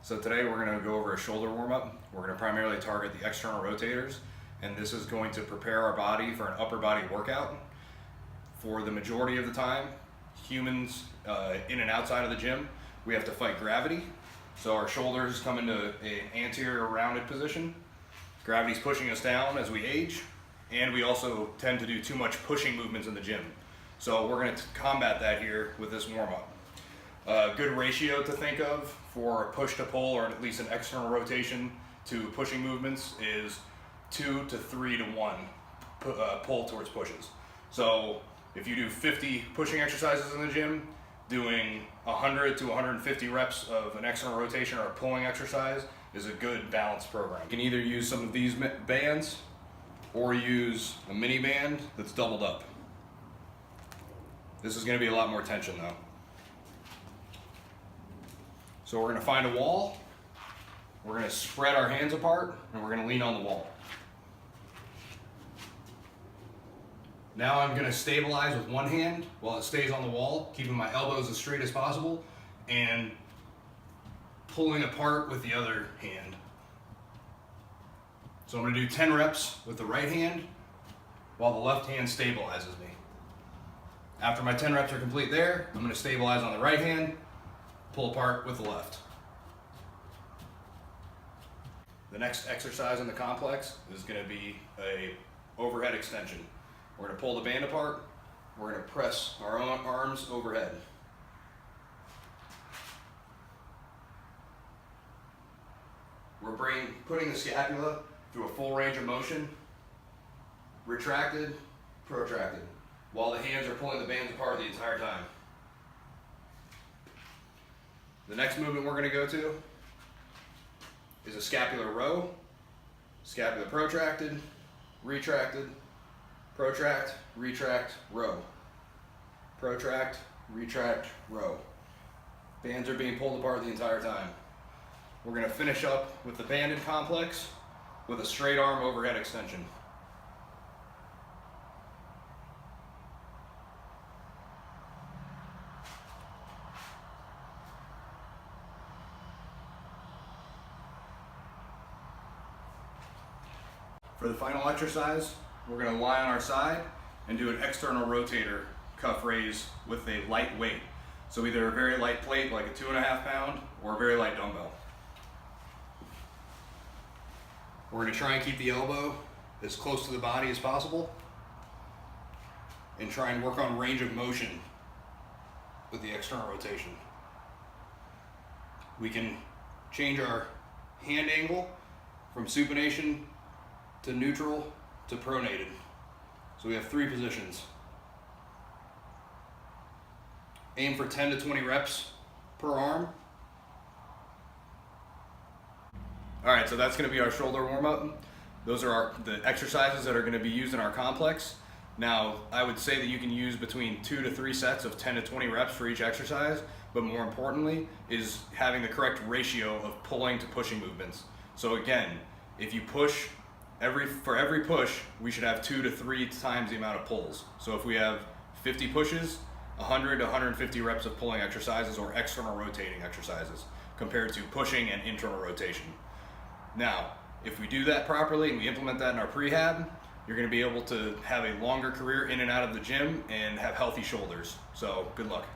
So today we're going to go over a shoulder warm-up. We're going to primarily target the external rotators, and this is going to prepare our body for an upper body workout. For the majority of the time, humans in and outside of the gym, we have to fight gravity. So our shoulders come into an anterior rounded position. Gravity's pushing us down as we age, and we also tend to do too much pushing movements in the gym. So we're going to combat that here with this warm-up. A good ratio to think of for a push to pull, or at least an external rotation to pushing movements, is 2 to 3 to 1 pull towards pushes. So if you do 50 pushing exercises in the gym, doing 100 to 150 reps of an external rotation or a pulling exercise is a good balanced program. You can either use some of these bands or use a mini band that's doubled up. This is going to be a lot more tension though. So we're going to find a wall, we're going to spread our hands apart, and we're going to lean on the wall. Now I'm going to stabilize with one hand while it stays on the wall, keeping my elbows as straight as possible and pulling apart with the other hand. So I'm going to do 10 reps with the right hand while the left hand stabilizes me. After my 10 reps are complete there, I'm going to stabilize on the right hand, pull apart with the left. The next exercise in the complex is going to be a overhead extension. We're going to pull the band apart, we're going to press our own arms overhead. We're putting the scapula through a full range of motion, retracted, protracted, while the hands are pulling the bands apart the entire time. The next movement we're going to go to is a scapular row. Scapula protracted, retracted, protract, retract, row. Protract, retract, row. Bands are being pulled apart the entire time. We're going to finish up with the banded complex with a straight arm overhead extension. For the final exercise, we're going to lie on our side and do an external rotator cuff raise with a light weight. So either a very light plate like a 2.5 pound or a very light dumbbell. We're going to try and keep the elbow as close to the body as possible and try and work on range of motion with the external rotation. We can change our hand angle from supination to neutral to pronated. So we have 3 positions. Aim for 10 to 20 reps per arm. All right, so that's going to be our shoulder warm-up. Those are the exercises that are going to be used in our complex. Now, I would say that you can use between 2 to 3 sets of 10 to 20 reps for each exercise, but more importantly is having the correct ratio of pulling to pushing movements. So again, if you push, for every push, we should have 2 to 3 times the amount of pulls. So if we have 50 pushes, 100 to 150 reps of pulling exercises or external rotating exercises compared to pushing and internal rotation. Now, if we do that properly and we implement that in our prehab, you're going to be able to have a longer career in and out of the gym and have healthy shoulders. So good luck.